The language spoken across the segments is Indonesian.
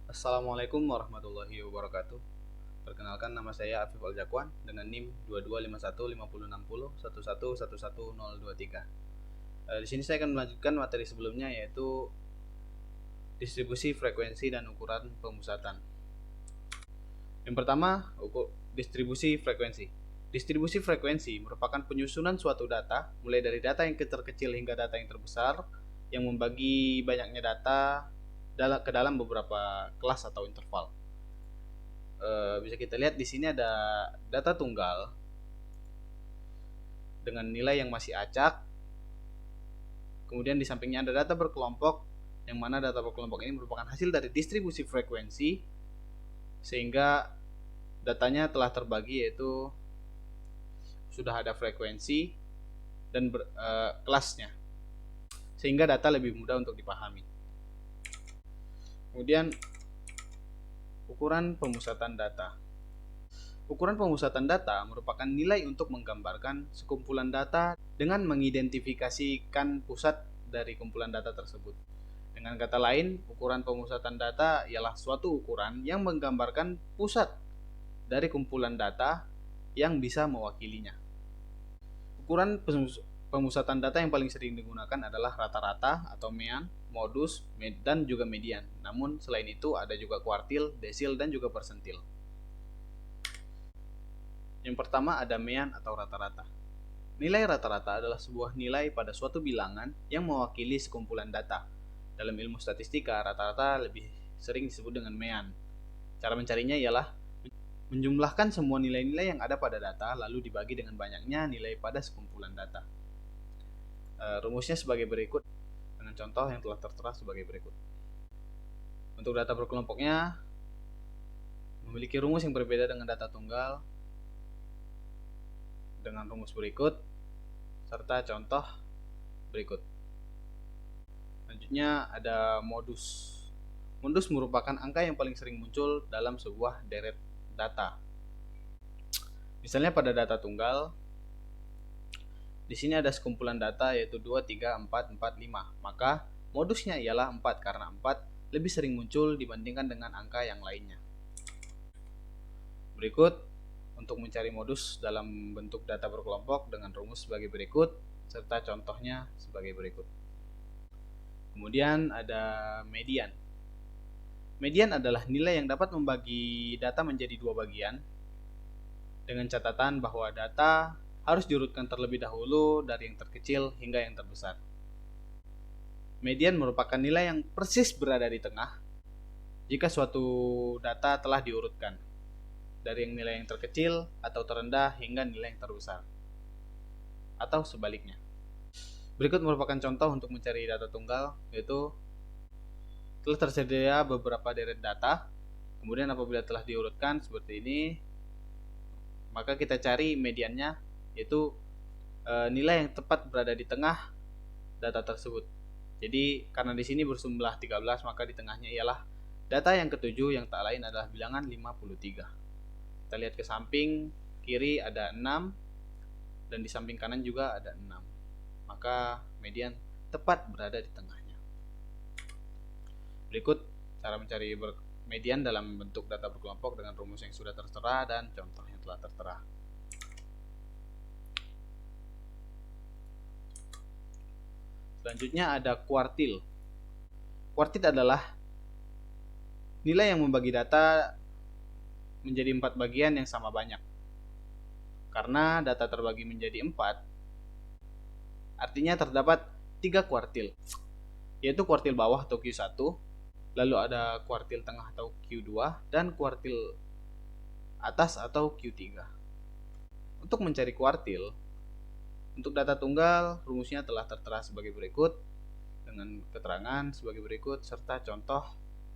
Assalamualaikum warahmatullahi wabarakatuh. Perkenalkan, nama saya Afif Aljakwan dengan NIM 2251506011111023. Di sini saya akan melanjutkan materi sebelumnya, yaitu distribusi frekuensi dan ukuran pemusatan. Yang pertama, distribusi frekuensi. Distribusi frekuensi merupakan penyusunan suatu data, mulai dari data yang terkecil hingga data yang terbesar, yang membagi banyaknya data ke dalam beberapa kelas atau interval. Bisa kita lihat di sini ada data tunggal dengan nilai yang masih acak. Kemudian di sampingnya ada data berkelompok, yang mana data berkelompok ini merupakan hasil dari distribusi frekuensi, sehingga datanya telah terbagi, yaitu sudah ada frekuensi dan kelasnya, sehingga data lebih mudah untuk dipahami. Kemudian ukuran pemusatan data. Ukuran pemusatan data merupakan nilai untuk menggambarkan sekumpulan data dengan mengidentifikasikan pusat dari kumpulan data tersebut. Dengan kata lain, ukuran pemusatan data ialah suatu ukuran yang menggambarkan pusat dari kumpulan data yang bisa mewakilinya. Ukuran pemusatan data yang paling sering digunakan adalah rata-rata atau mean, modus, dan juga median. Namun selain itu ada juga kuartil, desil, dan juga persentil. Yang pertama ada mean atau rata-rata. Nilai rata-rata adalah sebuah nilai pada suatu bilangan yang mewakili sekumpulan data. Dalam ilmu statistika, rata-rata lebih sering disebut dengan mean. Cara mencarinya ialah menjumlahkan semua nilai-nilai yang ada pada data lalu dibagi dengan banyaknya nilai pada sekumpulan data. Rumusnya sebagai berikut dengan contoh yang telah tertera sebagai berikut. Untuk data berkelompoknya memiliki rumus yang berbeda dengan data tunggal dengan rumus berikut serta contoh berikut. Selanjutnya ada modus. Modus merupakan angka yang paling sering muncul dalam sebuah deret data. Misalnya pada data tunggal, di sini ada sekumpulan data yaitu 2, 3, 4, 4, 5. Maka modusnya ialah 4 karena 4 lebih sering muncul dibandingkan dengan angka yang lainnya. Berikut untuk mencari modus dalam bentuk data berkelompok dengan rumus sebagai berikut serta contohnya sebagai berikut. Kemudian ada median. Median adalah nilai yang dapat membagi data menjadi dua bagian dengan catatan bahwa data harus diurutkan terlebih dahulu dari yang terkecil hingga yang terbesar. Median merupakan nilai yang persis berada di tengah jika suatu data telah diurutkan dari yang nilai yang terkecil atau terendah hingga nilai yang terbesar, atau sebaliknya. Berikut merupakan contoh untuk mencari data tunggal, yaitu telah tersedia beberapa deret data. Kemudian apabila telah diurutkan seperti ini, maka kita cari mediannya, yaitu nilai yang tepat berada di tengah data tersebut. Jadi karena di sini bersumlah 13, maka di tengahnya ialah data yang ketujuh yang tak lain adalah bilangan 53. Kita lihat ke samping kiri ada 6 dan di samping kanan juga ada 6. Maka median tepat berada di tengahnya. Berikut cara mencari median dalam bentuk data berkelompok dengan rumus yang sudah tertera dan contoh yang telah tertera. Selanjutnya ada kuartil. Kuartil adalah nilai yang membagi data menjadi 4 bagian yang sama banyak. Karena data terbagi menjadi 4, artinya terdapat 3 kuartil, yaitu kuartil bawah atau Q1, lalu ada kuartil tengah atau Q2, dan kuartil atas atau Q3. Untuk mencari kuartil, untuk data tunggal, rumusnya telah tertera sebagai berikut dengan keterangan sebagai berikut serta contoh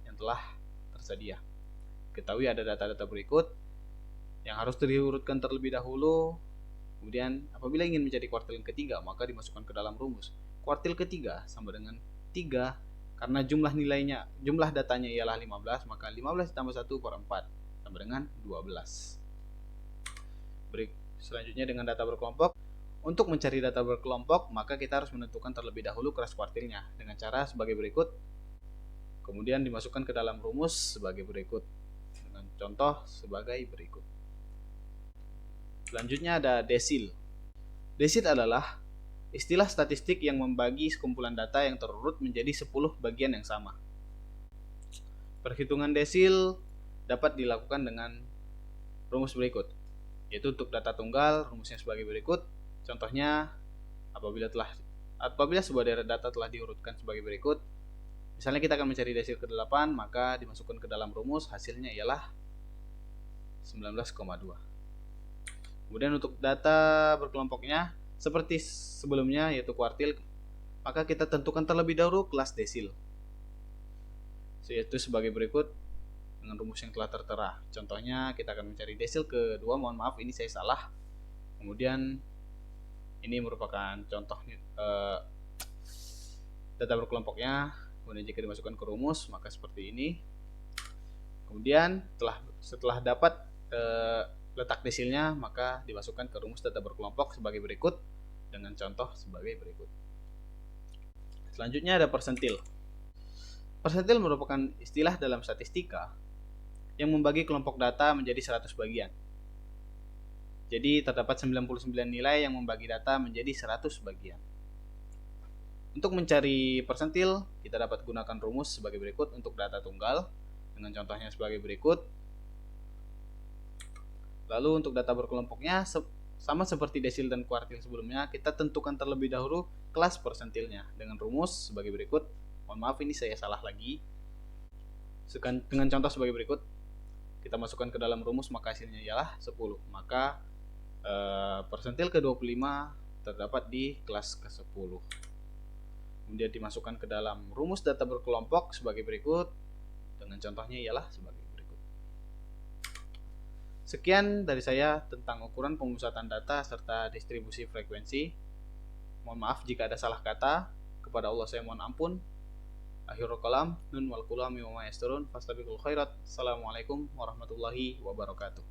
yang telah tersedia. Ketahui ada data-data berikut yang harus diurutkan terlebih dahulu. Kemudian apabila ingin mencari kuartil yang ketiga, maka dimasukkan ke dalam rumus. Kuartil ketiga sama dengan 3 karena jumlah datanya ialah 15, maka 15 ditambah 1 per 4 sama dengan 12. Selanjutnya dengan data berkelompok. Untuk mencari data berkelompok, maka kita harus menentukan terlebih dahulu kelas kuartilnya dengan cara sebagai berikut. Kemudian dimasukkan ke dalam rumus sebagai berikut, dengan contoh sebagai berikut. Selanjutnya ada desil. Desil adalah istilah statistik yang membagi sekumpulan data yang terurut menjadi 10 bagian yang sama. Perhitungan desil dapat dilakukan dengan rumus berikut, yaitu untuk data tunggal rumusnya sebagai berikut. Contohnya, apabila sebuah daerah data telah diurutkan sebagai berikut, misalnya kita akan mencari desil ke-8, maka dimasukkan ke dalam rumus, hasilnya ialah 19,2. Kemudian untuk data berkelompoknya seperti sebelumnya, yaitu kuartil, maka kita tentukan terlebih dahulu kelas desil, yaitu sebagai berikut dengan rumus yang telah tertera. Contohnya, kita akan mencari desil kedua, mohon maaf ini saya salah. Kemudian ini merupakan contoh data berkelompoknya. Kemudian jika dimasukkan ke rumus, maka seperti ini. Kemudian setelah dapat letak desilnya, maka dimasukkan ke rumus data berkelompok sebagai berikut dengan contoh sebagai berikut. Selanjutnya ada persentil. Persentil merupakan istilah dalam statistika yang membagi kelompok data menjadi 100 bagian. Jadi terdapat 99 nilai yang membagi data menjadi 100 bagian. Untuk mencari persentil, kita dapat gunakan rumus sebagai berikut untuk data tunggal dengan contohnya sebagai berikut. Lalu untuk data berkelompoknya sama seperti desil dan kuartil sebelumnya, kita tentukan terlebih dahulu kelas persentilnya dengan rumus sebagai berikut. Mohon maaf ini saya salah lagi. Dengan contoh sebagai berikut, kita masukkan ke dalam rumus, maka hasilnya ialah 10. Maka persentil ke-25 terdapat di kelas ke-10. Kemudian dimasukkan ke dalam rumus data berkelompok sebagai berikut, dengan contohnya ialah sebagai berikut. Sekian dari saya tentang ukuran pemusatan data serta distribusi frekuensi. Mohon maaf jika ada salah kata. Kepada Allah saya mohon ampun. Akhirul kalam, nun wal kulam mimma yasturun, fastabiqul khairat. Assalamualaikum warahmatullahi wabarakatuh.